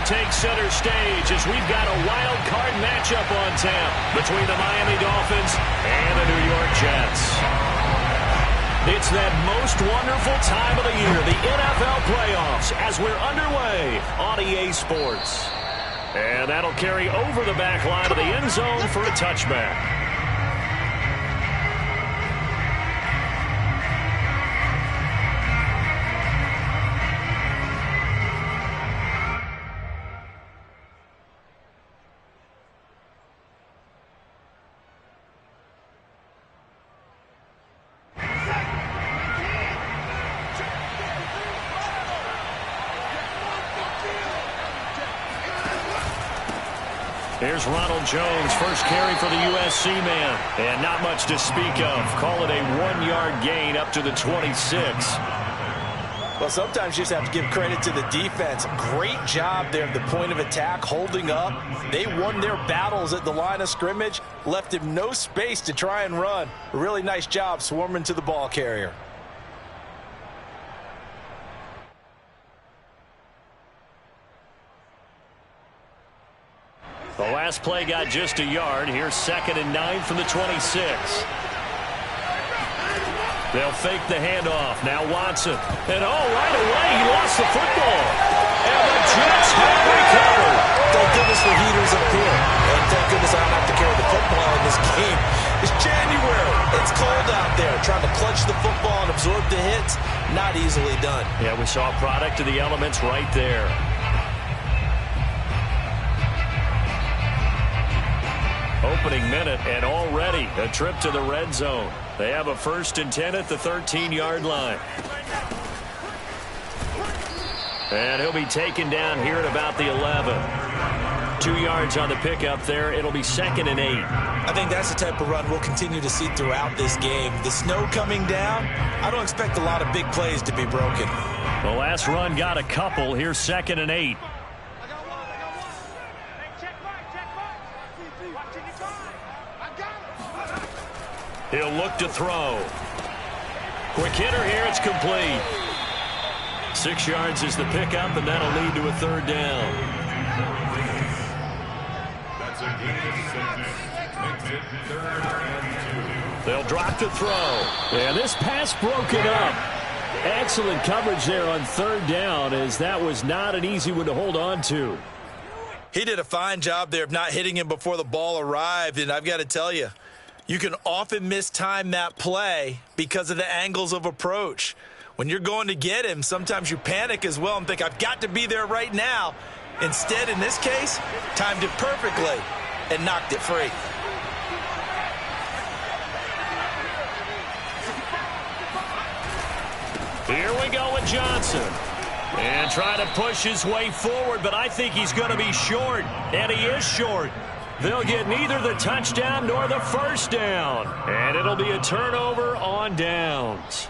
take center stage as we've got a wild card matchup on tap between the Miami Dolphins and the New York Jets. It's that most wonderful time of the year, the NFL playoffs, as we're underway on EA Sports. And that'll carry over the back line of the end zone for a touchback. Here's Ronald Jones, first carry for the USC man. And not much to speak of. Call it a 1-yard gain up to the 26. Well, sometimes you just have to give credit to the defense. Great job there at the point of attack, holding up. They won their battles at the line of scrimmage, left him no space to try and run. A really nice job swarming to the ball carrier. The last play got just a yard. Here's 2nd and 9 from the 26. They'll fake the handoff. Now Watson. And right away he lost the football. And the Jets have recovered. Thank goodness for heaters up here. And thank goodness I don't have to carry the football in this game. It's January. It's cold out there. Trying to clutch the football and absorb the hits, not easily done. Yeah, we saw a product of the elements right there. Opening minute, and already a trip to the red zone. They have a 1st and 10 at the 13-yard line. And he'll be taken down here at about the 11. 2 yards on the pickup there. It'll be 2nd and 8. I think that's the type of run we'll continue to see throughout this game. The snow coming down, I don't expect a lot of big plays to be broken. The last run got a couple. Here's 2nd and 8. He'll look to throw. Quick hitter here. It's complete. 6 yards is the pickup, and that'll lead to a 3rd down. They'll drop to throw. Yeah, this pass broken up. Excellent coverage there on 3rd down, as that was not an easy one to hold on to. He did a fine job there of not hitting him before the ball arrived, and I've got to tell you, you can often mistime that play because of the angles of approach. When you're going to get him, sometimes you panic as well and think, I've got to be there right now. Instead, in this case, timed it perfectly and knocked it free. Here we go with Johnson. And trying to push his way forward, but I think he's going to be short. And he is short. They'll get neither the touchdown nor the 1st down. And it'll be a turnover on downs.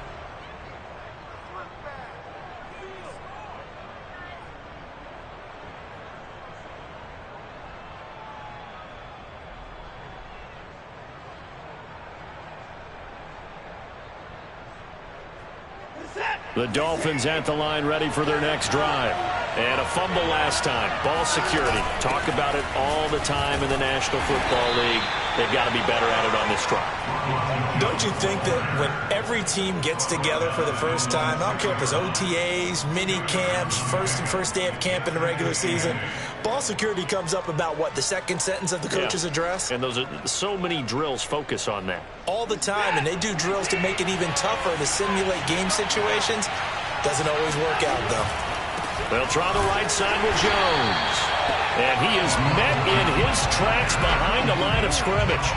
The Dolphins at the line ready for their next drive. And a fumble last time. Ball security. Talk about it all the time in the National Football League. They've got to be better at it on this drive. Don't you think that when every team gets together for the first time, I don't care if it's OTAs, mini camps, first day of camp in the regular season, ball security comes up about, what, the 2nd sentence of the coach's address? And those are so many drills focus on that. All the time, and they do drills to make it even tougher to simulate game situations. Doesn't always work out, though. They'll try the right side with Jones. And he is met in his tracks behind the line of scrimmage.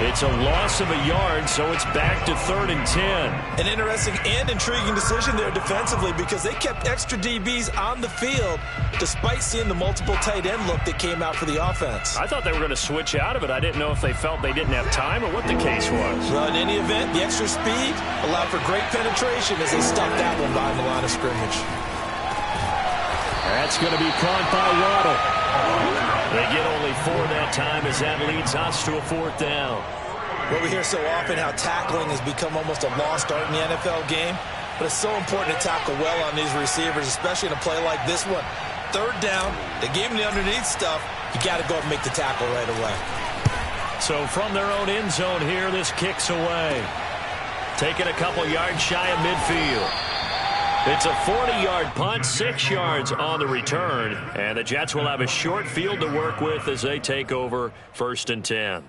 It's a loss of a yard, so it's back to 3rd and 10. An interesting and intriguing decision there defensively, because they kept extra DBs on the field despite seeing the multiple tight end look that came out for the offense. I thought they were going to switch out of it. I didn't know if they felt they didn't have time or what the case was. Well, in any event, the extra speed allowed for great penetration as they stuffed that one behind the line of scrimmage. That's going to be caught by Waddle. They get only 4 that time as that leads us to a 4th down. Well, we hear so often how tackling has become almost a lost art in the NFL game, but it's so important to tackle well on these receivers, especially in a play like this one. 3rd down. They gave him the underneath stuff. You got to go and make the tackle right away. So from their own end zone here, this kicks away. Taking a couple yards shy of midfield. It's a 40-yard punt, 6 yards on the return. And the Jets will have a short field to work with as they take over 1st and 10.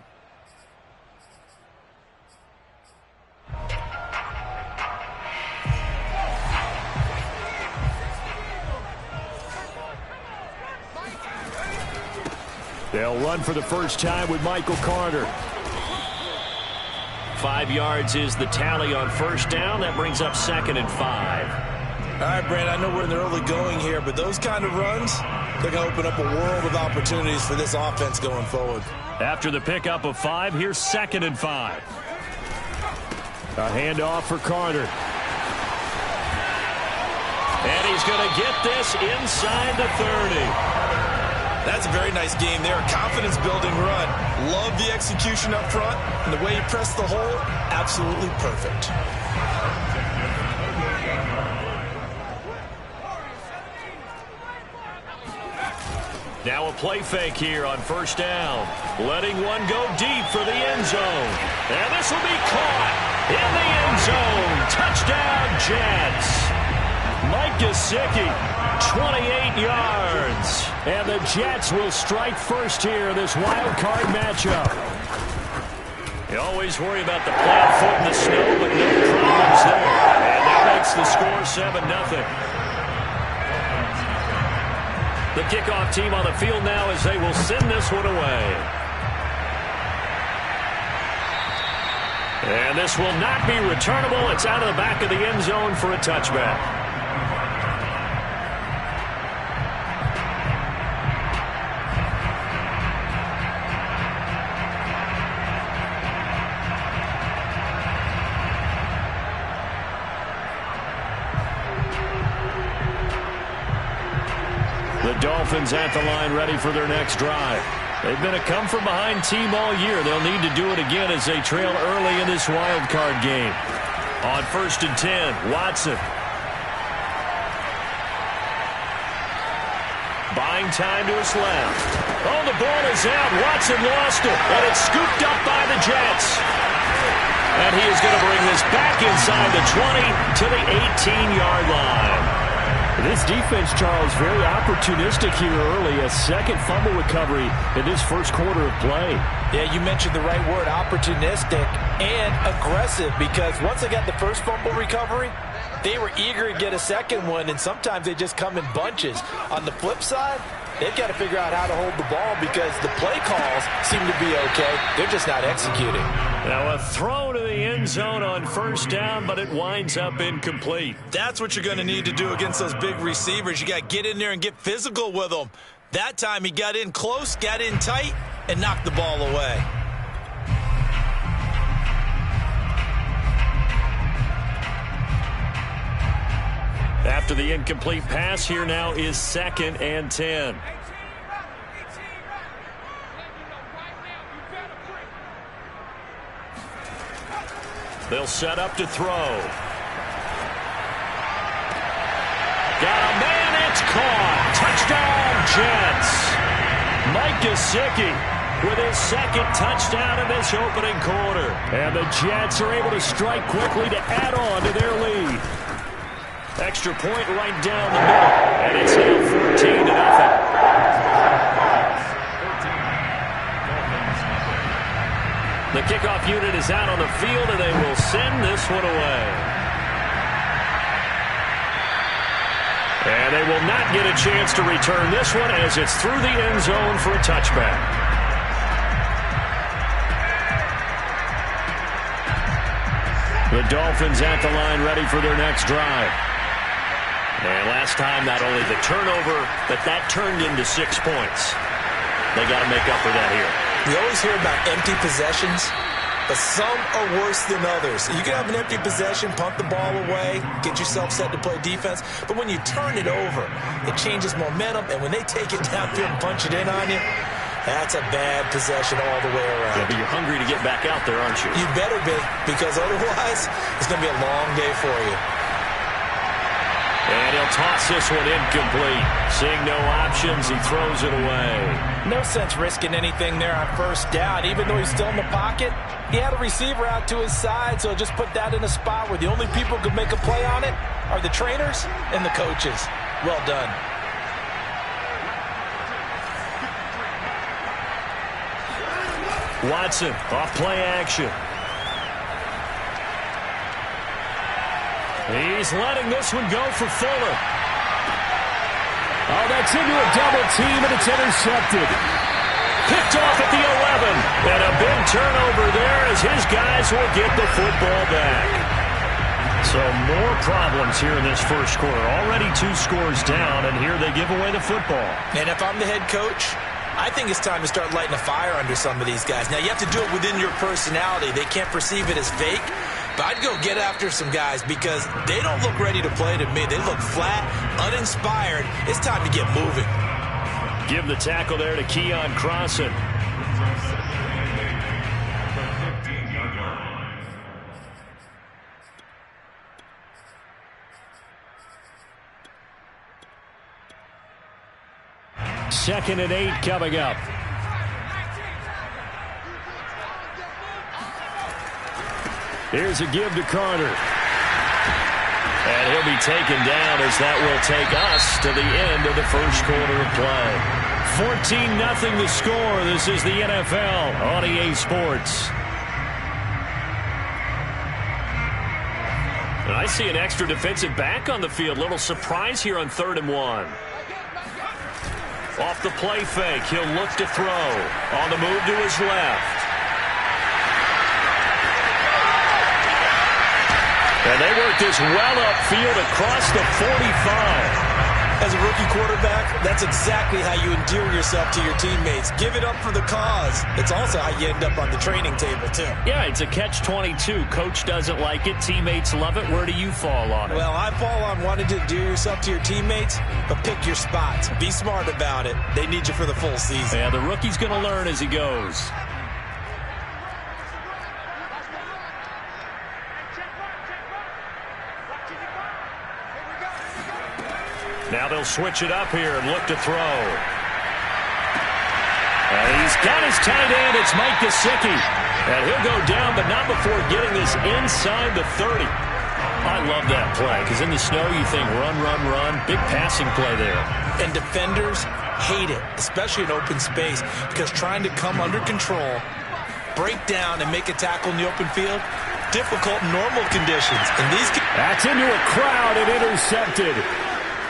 They'll run for the first time with Michael Carter. 5 yards is the tally on 1st down. That brings up 2nd and 5. All right, Brandon, I know we're in the early going here, but those kind of runs, they're going to open up a world of opportunities for this offense going forward. After the pickup of 5, here's 2nd and 5. A handoff for Carter. And he's going to get this inside the 30. That's a very nice game there. Confidence-building run. Love the execution up front. And the way he pressed the hole, absolutely perfect. Now a play fake here on 1st down. Letting one go deep for the end zone. And this will be caught in the end zone. Touchdown, Jets. Mike Gesicki, 28 yards. And the Jets will strike first here in this wild card matchup. You always worry about the plant foot in the snow, but no problems there. And that makes the score 7-0. The kickoff team on the field now as they will send this one away. And this will not be returnable. It's out of the back of the end zone for a touchback. The Dolphins at the line ready for their next drive. They've been a come-from-behind team all year. They'll need to do it again as they trail early in this wild card game. On 1st and 10, Watson. Buying time to his left. Oh, the ball is out. Watson lost it, and it's scooped up by the Jets. And he is going to bring this back inside the 20 to the 18-yard line. This defense, Charles, very opportunistic here early. A second fumble recovery in this first quarter of play. Yeah, you mentioned the right word, opportunistic and aggressive, because once they got the first fumble recovery, they were eager to get a second one, and sometimes they just come in bunches. On the flip side, they've got to figure out how to hold the ball because the play calls seem to be okay. They're just not executing. Now a throw to the end zone on 1st down, but it winds up incomplete. That's what you're going to need to do against those big receivers. You got to get in there and get physical with them. That time he got in close, got in tight, and knocked the ball away. After the incomplete pass, here now is 2nd and 10. They'll set up to throw. Got a man, it's caught. Touchdown, Jets. Mike Gesicki with his 2nd touchdown in this opening quarter. And the Jets are able to strike quickly to add on to their lead. Extra point right down the middle, and it's now 14-0. The kickoff unit is out on the field, and they will send this one away. And they will not get a chance to return this one as it's through the end zone for a touchback. The Dolphins at the line ready for their next drive. And last time, not only the turnover, but that turned into 6 points. They got to make up for that here. You always hear about empty possessions, but some are worse than others. You can have an empty possession, punt the ball away, get yourself set to play defense, but when you turn it over, it changes momentum, and when they take it downfield and punch it in on you, that's a bad possession all the way around. Yeah, but you're hungry to get back out there, aren't you? You better be, because otherwise, it's going to be a long day for you. And he'll toss this one incomplete. Seeing no options, he throws it away. No sense risking anything there on first down. Even though he's still in the pocket, he had a receiver out to his side, so just put that in a spot where the only people who could make a play on it are the trainers and the coaches. Well done. Watson off play action. He's letting this one go for Fuller. Oh, that's into a double team, and it's intercepted. Picked off at the 11. And a big turnover there as his guys will get the football back. So more problems here in this first quarter. Already 2 scores down, and here they give away the football. And if I'm the head coach, I think it's time to start lighting a fire under some of these guys. Now, you have to do it within your personality. They can't perceive it as fake. But I'd go get after some guys because they don't look ready to play to me. They look flat, uninspired. It's time to get moving. Give the tackle there to Keon Crossan. Second and 8 coming up. Here's a give to Carter. And he'll be taken down as that will take us to the end of the first quarter of play. 14-0 the score. This is the NFL on EA Sports. And I see an extra defensive back on the field. Little surprise here on 3rd and 1. Off the play fake, he'll look to throw. On the move to his left. And they work this well upfield across the 45. As a rookie quarterback, that's exactly how you endear yourself to your teammates. Give it up for the cause. It's also how you end up on the training table, too. Yeah, it's a catch-22. Coach doesn't like it. Teammates love it. Where do you fall on it? Well, I fall on wanting to endear yourself to your teammates, but pick your spots. Be smart about it. They need you for the full season. Yeah, the rookie's going to learn as he goes. Now they'll switch it up here and look to throw. And he's got his tight end. It's Mike Gesicki. And he'll go down, but not before getting this inside the 30. I love that play because in the snow you think run, run, run. Big passing play there. And defenders hate it, especially in open space, because trying to come under control, break down, and make a tackle in the open field, difficult in normal conditions. And these That's into a crowd and intercepted.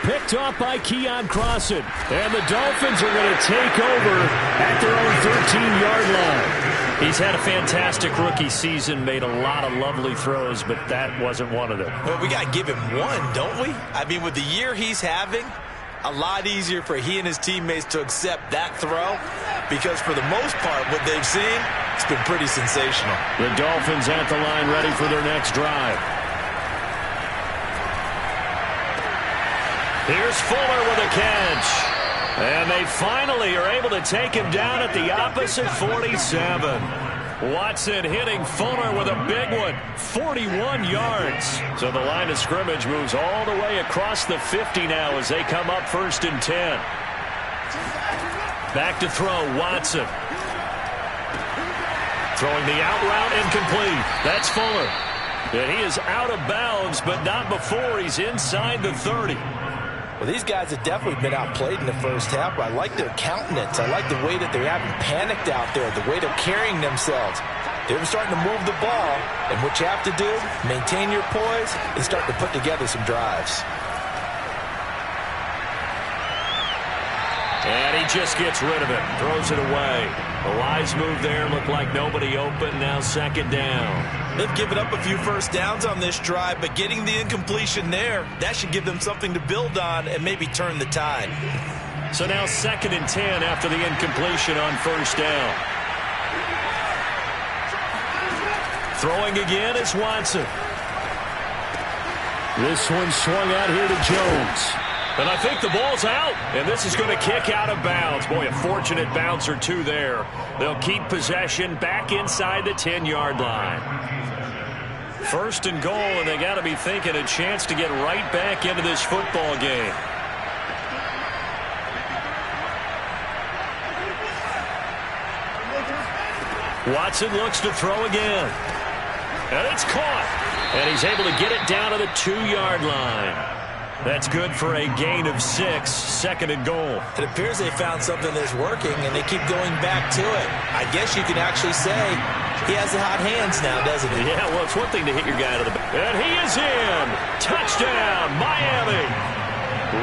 Picked off by Keon Crossan. And the Dolphins are going to take over at their own 13-yard line. He's had a fantastic rookie season, made a lot of lovely throws, but that wasn't one of them. Well, we got to give him one, don't we? I mean, with the year he's having, a lot easier for he and his teammates to accept that throw because for the most part, what they've seen, it's been pretty sensational. The Dolphins at the line ready for their next drive. Here's Fuller with a catch. And they finally are able to take him down at the opposite 47. Watson hitting Fuller with a big one, 41 yards. So the line of scrimmage moves all the way across the 50 now as they come up 1st and 10. Back to throw, Watson. Throwing the out route incomplete. That's Fuller. And he is out of bounds, but not before he's inside the 30. Well, these guys have definitely been outplayed in the first half, but I like their countenance. I like the way that they haven't panicked out there, the way they're carrying themselves. They're starting to move the ball, and what you have to do, maintain your poise and start to put together some drives. And he just gets rid of it, throws it away. A wise move there, looked like nobody open, now 2nd down. They've given up a few first downs on this drive, but getting the incompletion there, that should give them something to build on and maybe turn the tide. So now 2nd and 10 after the incompletion on 1st down. Throwing again is Watson. This one swung out here to Jones. And I think the ball's out, and this is going to kick out of bounds. Boy, a fortunate bounce or two there. They'll keep possession back inside the 10-yard line. First and goal, and they got to be thinking a chance to get right back into this football game. Watson looks to throw again. And it's caught. And he's able to get it down to the 2-yard line. That's good for a gain of 6, second and goal. It appears they found something that's working, and they keep going back to it. I guess you can actually say he has the hot hands now, doesn't he? Yeah, well, it's one thing to hit your guy to the back. And he is in. Touchdown, Miami.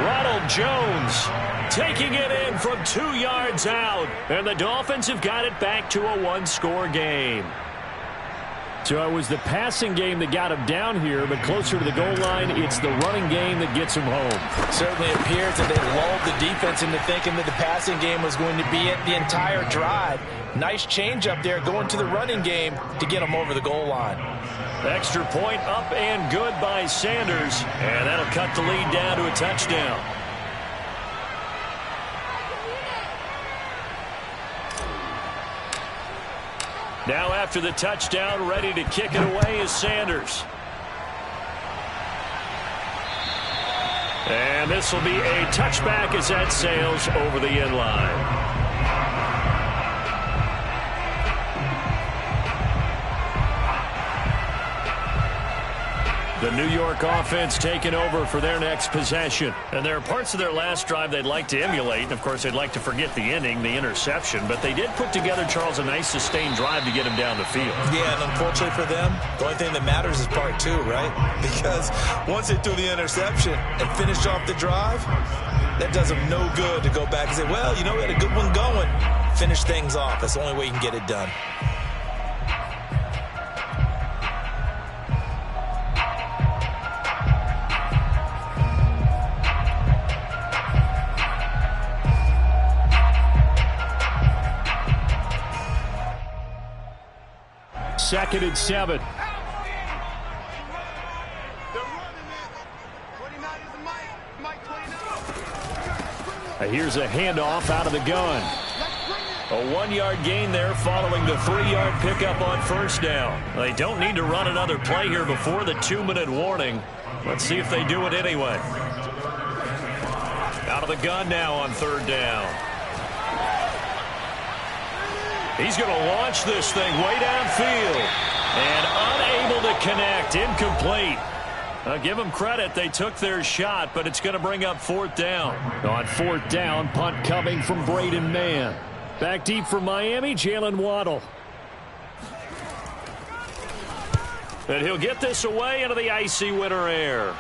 Ronald Jones taking it in from 2 yards out. And the Dolphins have got it back to a 1-score game. So it was the passing game that got him down here, but closer to the goal line, it's the running game that gets him home. Certainly appears that they lulled the defense into thinking that the passing game was going to be it the entire drive. Nice change up there going to the running game to get them over the goal line. Extra point up and good by Sanders, and that'll cut the lead down to a touchdown. Now after the touchdown, ready to kick it away is Sanders. And this will be a touchback as that sails over the end line. The New York offense taking over for their next possession. And there are parts of their last drive they'd like to emulate. And, of course, they'd like to forget the ending, the interception. But they did put together, Charles, a nice sustained drive to get him down the field. Yeah, and unfortunately for them, the only thing that matters is part 2, right? Because once they threw the interception and finished off the drive, that does them no good to go back and say, well, you know, we had a good one going. Finish things off. That's the only way you can get it done. Second and 7. Here's a handoff out of the gun. A 1-yard gain there following the 3-yard pickup on first down. They don't need to run another play here before the 2-minute warning. Let's see if they do it anyway. Out of the gun now on third down. He's going to launch this thing way downfield. And unable to connect. Incomplete. I'll give them credit. They took their shot, but it's going to bring up fourth down. On fourth down, punt coming from Braden Mann. Back deep for Miami, Jalen Waddle. And he'll get this away into the icy winter air.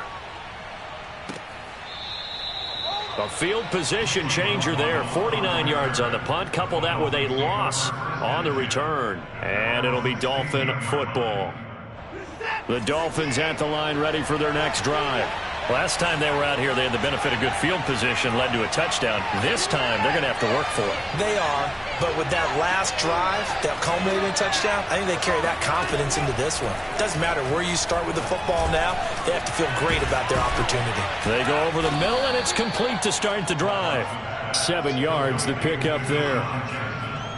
A field position changer there. 49 yards on the punt. Couple that with a loss on the return. And it'll be Dolphin football. The Dolphins at the line ready for their next drive. Last time they were out here, they had the benefit of good field position, led to a touchdown. This time, they're going to have to work for it. They are, but with that last drive, that culminating touchdown, I think they carry that confidence into this one. Doesn't matter where you start with the football now, they have to feel great about their opportunity. They go over the middle, and it's complete to start the drive. 7 yards, the pickup there.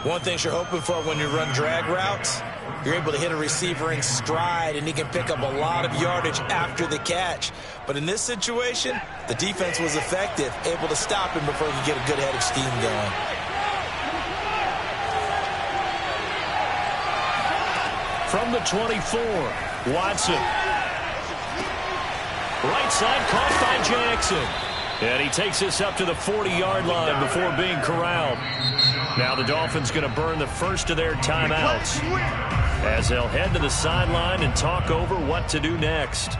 One thing you're hoping for when you run drag routes, you're able to hit a receiver in stride, and he can pick up a lot of yardage after the catch. But in this situation, the defense was effective, able to stop him before he could get a good head of steam going. From the 24, Watson. Right side caught by Jackson. And he takes this up to the 40-yard line before being corralled. Now the Dolphins going to burn the first of their timeouts as they'll head to the sideline and talk over what to do next.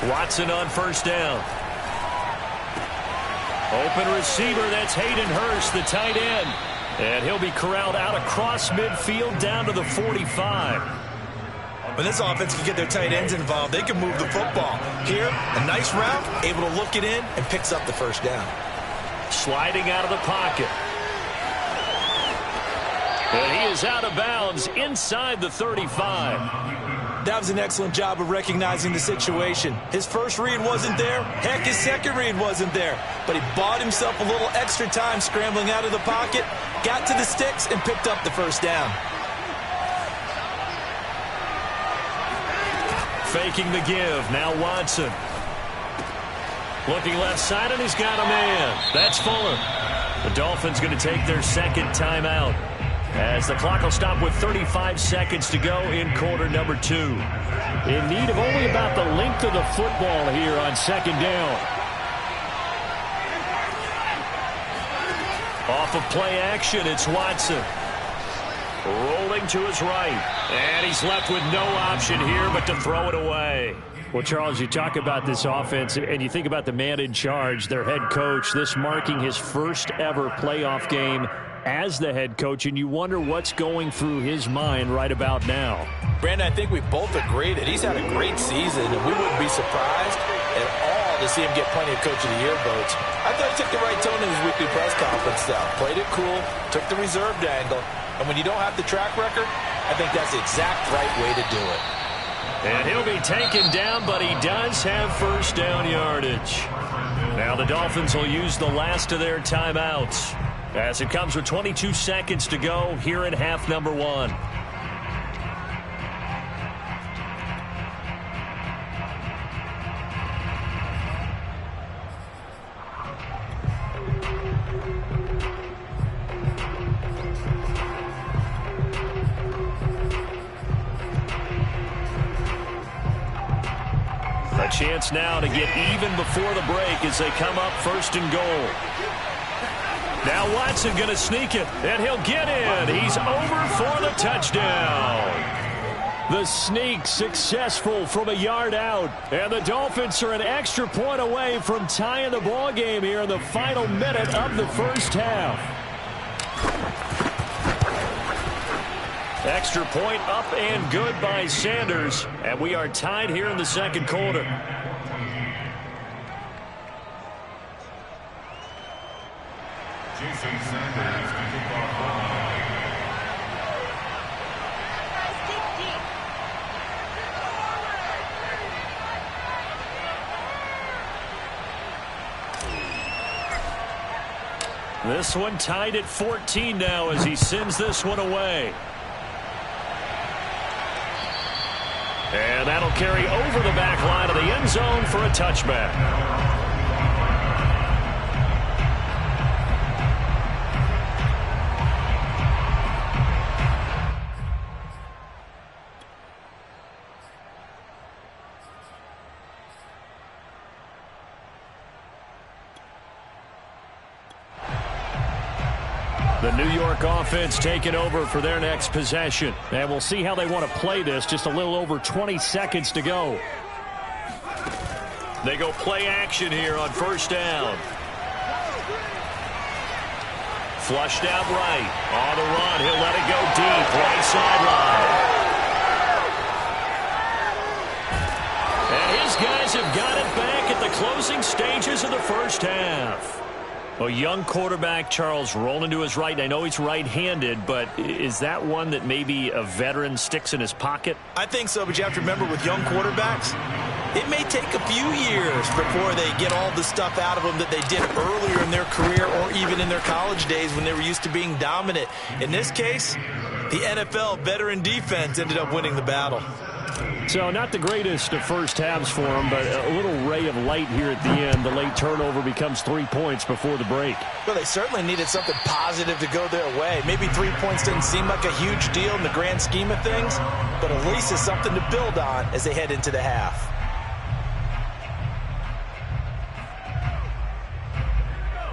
Watson on first down. Open receiver, that's Hayden Hurst, the tight end. And he'll be corralled out across midfield down to the 45. When this offense can get their tight ends involved, they can move the football. Here, a nice route, able to look it in, and picks up the first down. Sliding out of the pocket. And he is out of bounds inside the 35. That was an excellent job of recognizing the situation. His first read wasn't there. Heck, his second read wasn't there. But he bought himself a little extra time scrambling out of the pocket, got to the sticks, and picked up the first down. Faking the give. Now Watson. Looking left side, and he's got a man. That's Fuller. The Dolphins going to take their second timeout, as the clock will stop with 35 seconds to go in quarter number 2. In need of only about the length of the football here on second down. Off of play action, it's Watson. Rolling to his right. And he's left with no option here but to throw it away. Well, Charles, you talk about this offense, and you think about the man in charge, their head coach, this marking his first ever playoff game as the head coach, and you wonder what's going through his mind right about now. Brandon, I think we both agree that he's had a great season, and we wouldn't be surprised at all to see him get plenty of Coach of the Year votes. I thought he took the right tone in his weekly press conference, though. Played it cool, took the reserved angle, and when you don't have the track record, I think that's the exact right way to do it. And he'll be taken down, but he does have first down yardage. Now the Dolphins will use the last of their timeouts, as it comes with 22 seconds to go here in half number 1. A chance now to get even before the break as they come up first and goal. Now Watson going to sneak it, and he'll get in. He's over for the touchdown. The sneak successful from a yard out, and the Dolphins are an extra point away from tying the ball game here in the final minute of the first half. Extra point up and good by Sanders, and we are tied here in the second quarter. Jason Sanders, this one tied at 14 now as he sends this one away. And that'll carry over the back line of the end zone for a touchback. The New York offense taking over for their next possession. And we'll see how they want to play this. Just a little over 20 seconds to go. They go play action here on first down. Flushed out right. On the run. He'll let it go deep. Right sideline. And his guys have got it back at the closing stages of the first half. A young quarterback, Charles, rolling to his right. I know he's right-handed, but is that one that maybe a veteran sticks in his pocket? I think so, but you have to remember with young quarterbacks, it may take a few years before they get all the stuff out of them that they did earlier in their career or even in their college days when they were used to being dominant. In this case, the NFL veteran defense ended up winning the battle. So not the greatest of first halves for him, but a little ray of light here at the end. The late turnover becomes 3 points before the break. Well, they certainly needed something positive to go their way. Maybe 3 points didn't seem like a huge deal in the grand scheme of things, but at least it's something to build on as they head into the half.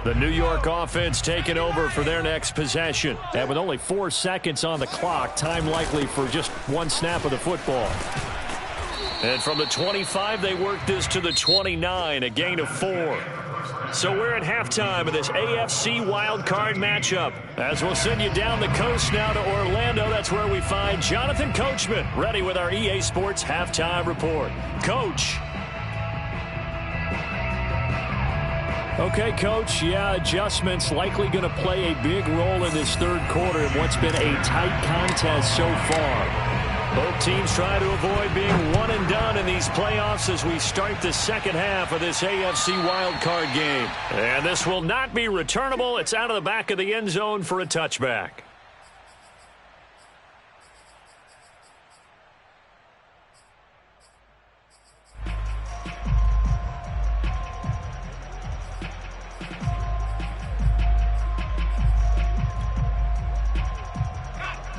The New York offense taking over for their next possession. And with only 4 seconds on the clock, time likely for just one snap of the football. And from the 25, they work this to the 29, a gain of 4. So we're at halftime of this AFC wildcard matchup. As we'll send you down the coast now to Orlando, that's where we find Jonathan Coachman, ready with our EA Sports Halftime Report. Coach. Okay, Coach, adjustments likely going to play a big role in this third quarter in what's been a tight contest so far. Both teams try to avoid being one and done in these playoffs as we start the second half of this AFC wildcard game. And this will not be returnable. It's out of the back of the end zone for a touchback.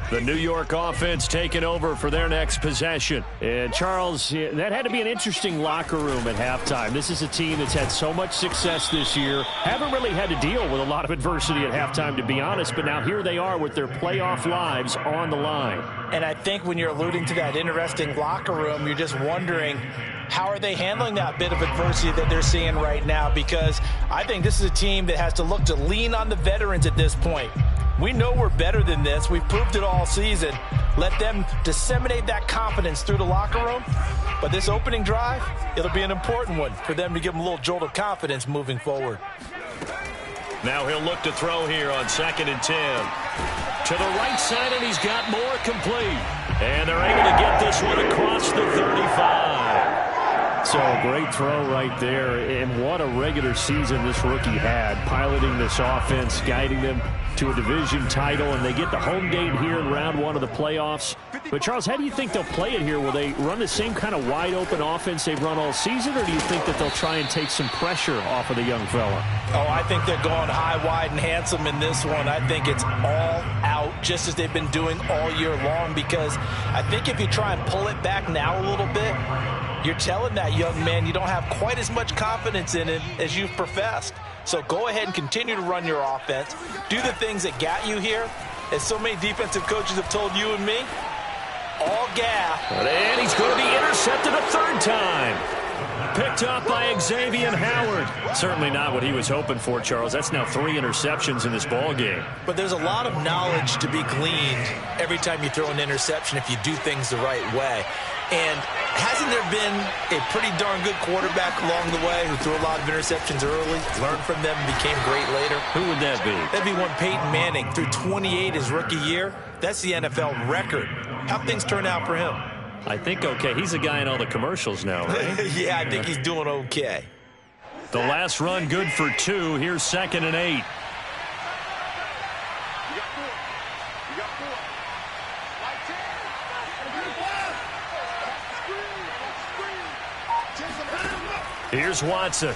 The New York offense taking over for their next possession. And, Charles, that had to be an interesting locker room at halftime. This is a team that's had so much success this year. Haven't really had to deal with a lot of adversity at halftime, to be honest. But now here they are with their playoff lives on the line. And I think when you're alluding to that interesting locker room, you're just wondering, how are they handling that bit of adversity that they're seeing right now? Because I think this is a team that has to look to lean on the veterans at this point. We know we're better than this. We've proved it all season. Let them disseminate that confidence through the locker room. But this opening drive, it'll be an important one for them to give them a little jolt of confidence moving forward. Now he'll look to throw here on 2nd and 10. To the right side, and he's got more complete. And they're able to get this one across the 35. So a great throw right there. And what a regular season this rookie had, piloting this offense, guiding them to a division title, and they get the home game here in round one of the playoffs. But, Charles, how do you think they'll play it here? Will they run the same kind of wide-open offense they've run all season, or do you think that they'll try and take some pressure off of the young fella? Oh, I think they're going high, wide, and handsome in this one. I think it's all out, just as they've been doing all year long, because I think if you try and pull it back now a little bit, you're telling that young man you don't have quite as much confidence in it as you've professed. So go ahead and continue to run your offense. Do the things that got you here. As so many defensive coaches have told you and me, all gas. And he's going to be intercepted a third time. Picked up by Xavier Howard. Certainly not what he was hoping for, Charles. That's now 3 interceptions in this ball game. But there's a lot of knowledge to be gleaned every time you throw an interception if you do things the right way. And hasn't there been a pretty darn good quarterback along the way who threw a lot of interceptions early, learned from them, and became great later? Who would that be? That'd be one Peyton Manning. Threw 28 his rookie year. That's the NFL record. How things turn out for him? I think okay. He's a guy in all the commercials now, right? Yeah, I think he's doing okay. The last run good for 2. Here's 2nd and 8. Here's Watson.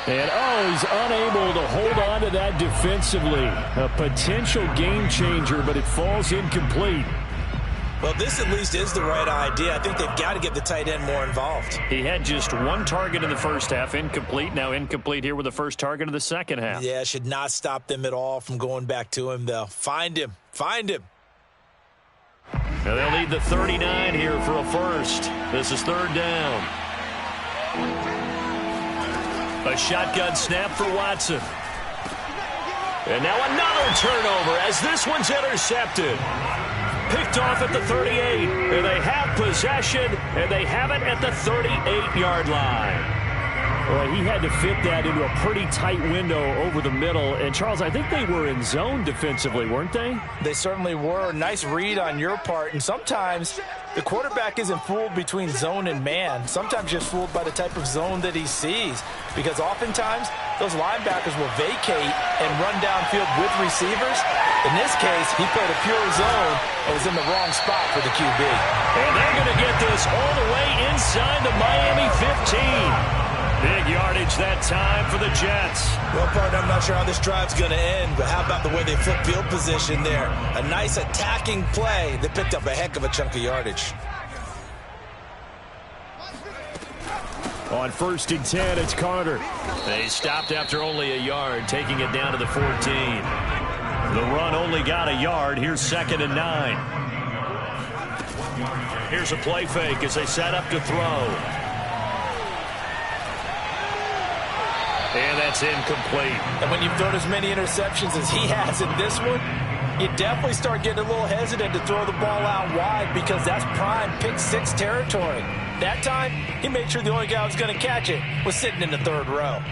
And, he's unable to hold on to that defensively. A potential game changer, but it falls incomplete. Well, this at least is the right idea. I think they've got to get the tight end more involved. He had just 1 target in the first half, incomplete. Now incomplete here with the first target of the second half. Yeah, should not stop them at all from going back to him, though. Find him. Find him. Now they'll need the 39 here for a first. This is 3rd down. A shotgun snap for Watson. And now another turnover as this one's intercepted. Picked off at the 38. And they have possession, and they have it at the 38-yard line. Well, he had to fit that into a pretty tight window over the middle. And, Charles, I think they were in zone defensively, weren't they? They certainly were. Nice read on your part. And sometimes the quarterback isn't fooled between zone and man. Sometimes you're fooled by the type of zone that he sees. Because oftentimes, those linebackers will vacate and run downfield with receivers. In this case, he played a pure zone and was in the wrong spot for the QB. And they're going to get this all the way inside the Miami 15. Big yardage that time for the Jets. Well, partner, I'm not sure how this drive's going to end, but how about the way they flip field position there? A nice attacking play that picked up a heck of a chunk of yardage. On 1st and 10, it's Carter. They stopped after only a yard, taking it down to the 14. The run only got a yard. Here's 2nd and 9. Here's a play fake as they set up to throw. And that's incomplete. And when you throw as many interceptions as he has in this one, you definitely start getting a little hesitant to throw the ball out wide because that's prime pick six territory. That time, he made sure the only guy who was going to catch it was sitting in the third row.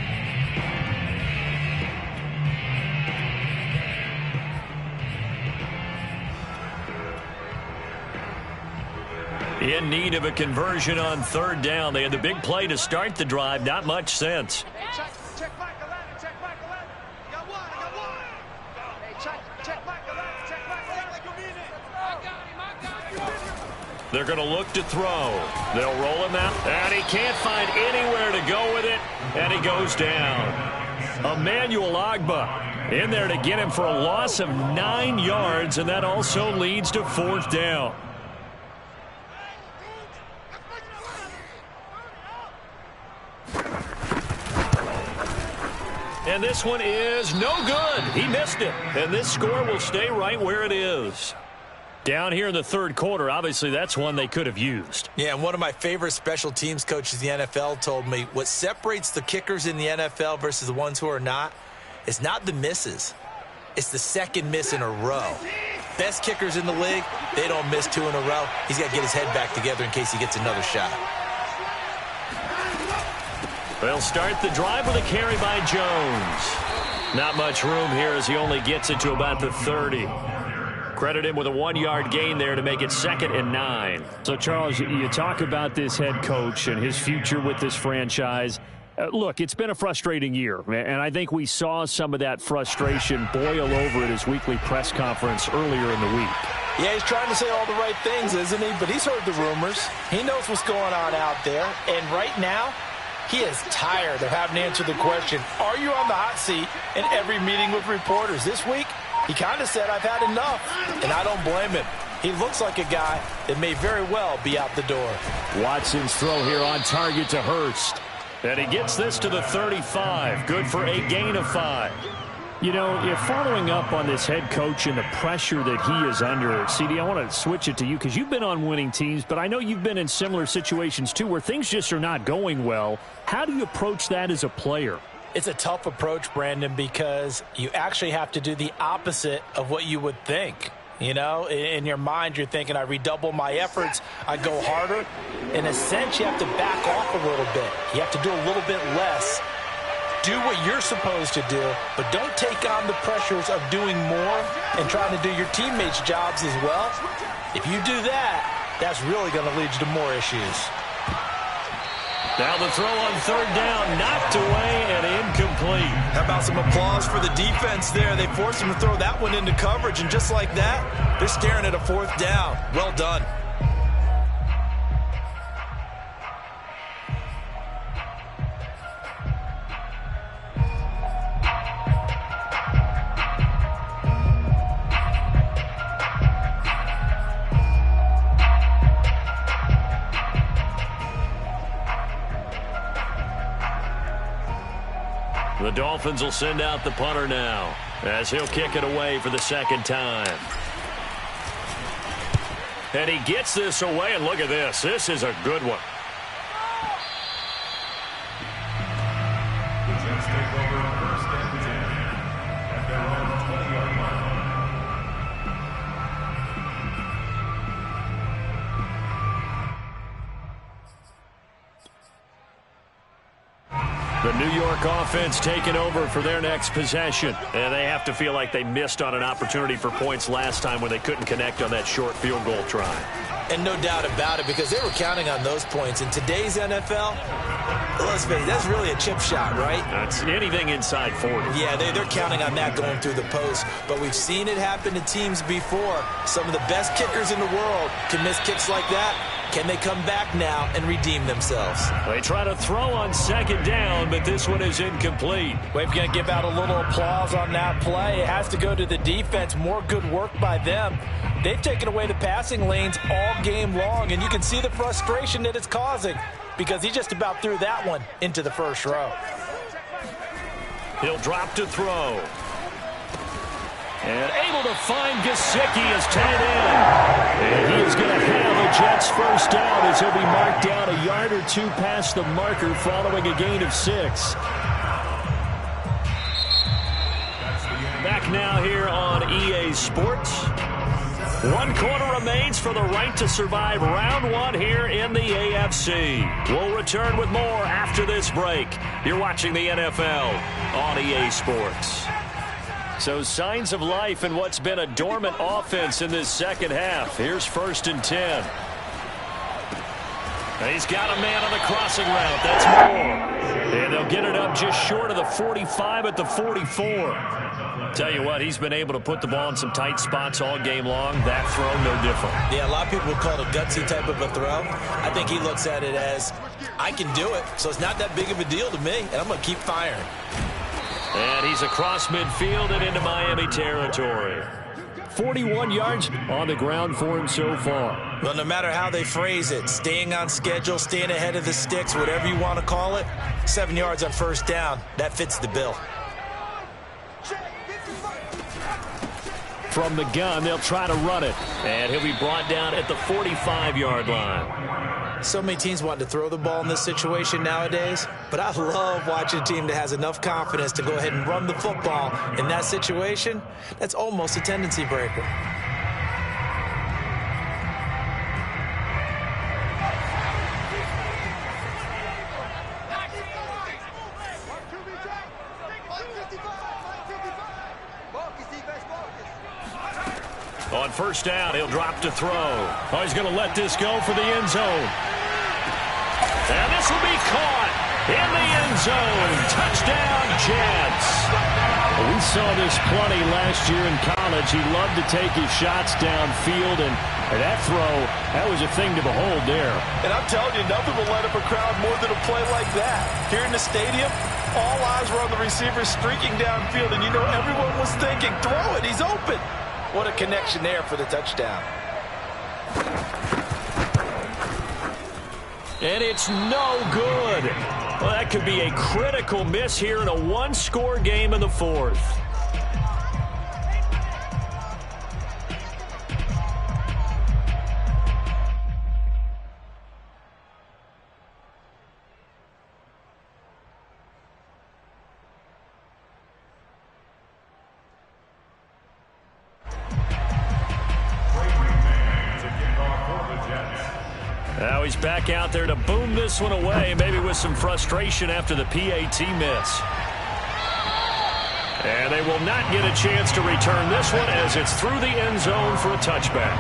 In need of a conversion on third down. They had the big play to start the drive. Not much sense. Check Mike 11. Check Mike 11. I got one. Hey, check Mike 11. Check Mike 11. Like you mean it. I got him. They're going to look to throw. They'll roll him out. And he can't find anywhere to go with it. And he goes down. Emmanuel Ogbah in there to get him for a loss of 9 yards. And that also leads to fourth down. And this one is no good. He missed it. And this score will stay right where it is. Down here in the third quarter, obviously that's one they could have used. Yeah, and one of my favorite special teams coaches in the NFL told me what separates the kickers in the NFL versus the ones who are not is not the misses. It's the second miss in a row. Best kickers in the league, they don't miss 2 in a row. He's got to get his head back together in case he gets another shot. They'll start the drive with a carry by Jones. Not much room here as he only gets it to about the 30. Credit him with a 1-yard gain there to make it 2nd and 9. So, Charles, you talk about this head coach and his future with this franchise. Look, it's been a frustrating year, and I think we saw some of that frustration boil over at his weekly press conference earlier in the week. Yeah, he's trying to say all the right things, isn't he? But he's heard the rumors. He knows what's going on out there. And right now, he is tired of having to answer the question, are you on the hot seat in every meeting with reporters? This week, he kind of said, I've had enough, and I don't blame him. He looks like a guy that may very well be out the door. Watson's throw here on target to Hurst. And he gets this to the 35. Good for a gain of 5. You know, if following up on this head coach and the pressure that he is under, CD, I want to switch it to you because you've been on winning teams, but I know you've been in similar situations too where things just are not going well. How do you approach that as a player? It's a tough approach, Brandon, because you actually have to do the opposite of what you would think. You know, in your mind, you're thinking, I redouble my efforts, I go harder. In a sense, you have to back off a little bit. You have to do a little bit less. Do what you're supposed to do, but don't take on the pressures of doing more and trying to do your teammates' jobs as well. If you do that, that's really going to lead you to more issues. Now the throw on third down, knocked away and incomplete. How about some applause for the defense there? They forced him to throw that one into coverage, and just like that, they're staring at a fourth down. Well done. The Dolphins will send out the punter now as he'll kick it away for the second time. And he gets this away, and look at this. This is a good one. The Jets take over 1st and 10 at their own 20-yard line. The New York offense taking over for their next possession. And they have to feel like they missed on an opportunity for points last time when they couldn't connect on that short field goal try. And no doubt about it, because they were counting on those points. In today's NFL, let's face it, that's really a chip shot, right? That's anything inside 40. Yeah, they're counting on that going through the post. But we've seen it happen to teams before. Some of the best kickers in the world can miss kicks like that. Can they come back now and redeem themselves? They try to throw on second down, but this one is incomplete. We're going to give out a little applause on that play. It has to go to the defense. More good work by them. They've taken away the passing lanes all game long, and you can see the frustration that it's causing because he just about threw that one into the first row. He'll drop to throw. And able to find Gesicki as tight end. And he is going to have a Jets first down as he'll be marked down a yard or two past the marker following a gain of 6. now here on EA Sports. 1 quarter remains for the right to survive round 1 here in the AFC. We'll return with more after this break. You're watching the NFL on EA Sports. So signs of life in what's been a dormant offense in this second half. Here's 1st and 10. He's got a man on the crossing route. That's Moore. And they'll get it up just short of the 45 at the 44. Tell you what, he's been able to put the ball in some tight spots all game long. That throw, no different. Yeah, a lot of people would call it a gutsy type of a throw. I think he looks at it as, I can do it, so it's not that big of a deal to me, and I'm going to keep firing. And he's across midfield and into Miami territory. 41 yards on the ground for him so far. Well, no matter how they phrase it, staying on schedule, staying ahead of the sticks, whatever you want to call it, 7 yards on 1st down, that fits the bill. From the gun, they'll try to run it. And he'll be brought down at the 45-yard line. So many teams want to throw the ball in this situation nowadays, but I love watching a team that has enough confidence to go ahead and run the football. In that situation, that's almost a tendency breaker. On 1st down, he'll drop to throw. Oh, he's going to let this go for the end zone. And this will be caught in the end zone. Touchdown, Jets. We saw this plenty last year in college. He loved to take his shots downfield, and that throw, that was a thing to behold there. And I'm telling you, nothing will light up a crowd more than a play like that. Here in the stadium, all eyes were on the receiver streaking downfield, and you know everyone was thinking, throw it, he's open. What a connection there for the touchdown. And it's no good. Well, that could be a critical miss here in a 1-score game in the 4th. Now he's back out there to boom this one away, maybe with some frustration after the PAT miss. And they will not get a chance to return this one as it's through the end zone for a touchback.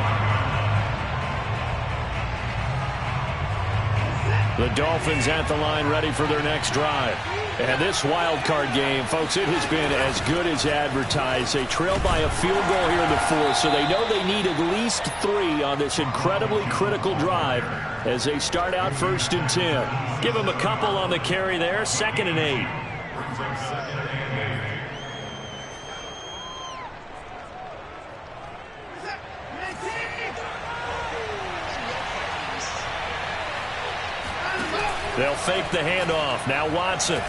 The Dolphins at the line ready for their next drive. And this wild card game, folks, it has been as good as advertised. They trail by a field goal here in the 4th, so they know they need at least 3 on this incredibly critical drive as they start out 1st and 10. Give them a couple on the carry there, 2nd and 8. They'll fake the handoff. Now Watson.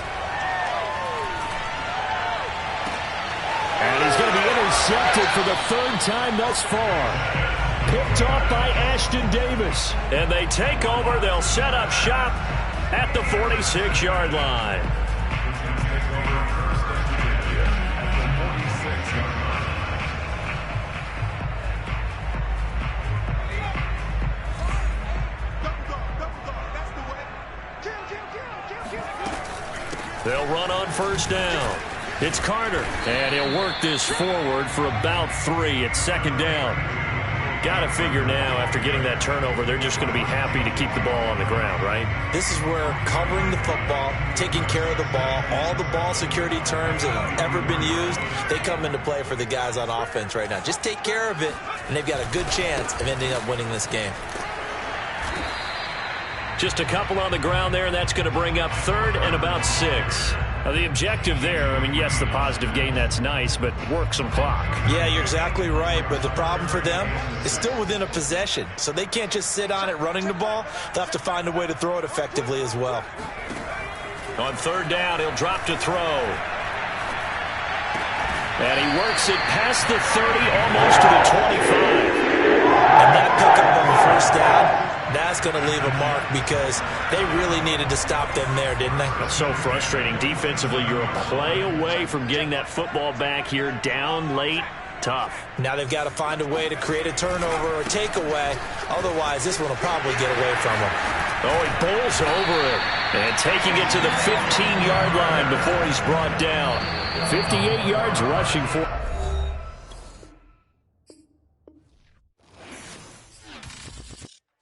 And he's going to be intercepted for the 3rd time thus far. Picked off by Ashton Davis. And they take over. They'll set up shop at the 46-yard line. They'll run on 1st down. It's Carter, and he'll work this forward for about 3. It's 2nd down. Got to figure now, after getting that turnover, they're just going to be happy to keep the ball on the ground, right? This is where covering the football, taking care of the ball, all the ball security terms that have ever been used, they come into play for the guys on offense right now. Just take care of it, and they've got a good chance of ending up winning this game. Just a couple on the ground there, and that's going to bring up 3rd and about 6. Now, the objective there, I mean, yes, the positive gain, that's nice, but work some clock. Yeah, you're exactly right, but the problem for them is still within a possession, so they can't just sit on it running the ball. They'll have to find a way to throw it effectively as well. On 3rd down, he'll drop to throw. And he works it past the 30, almost to the 25. And that pickup on the 1st down, That's going to leave a mark because they really needed to stop them there, didn't they? That's so frustrating. Defensively, you're a play away from getting that football back here, down late. Tough. Now they've got to find a way to create a turnover or takeaway. Otherwise, this one will probably get away from them. Oh, he bowls over it. And taking it to the 15-yard line before he's brought down. 58 yards rushing for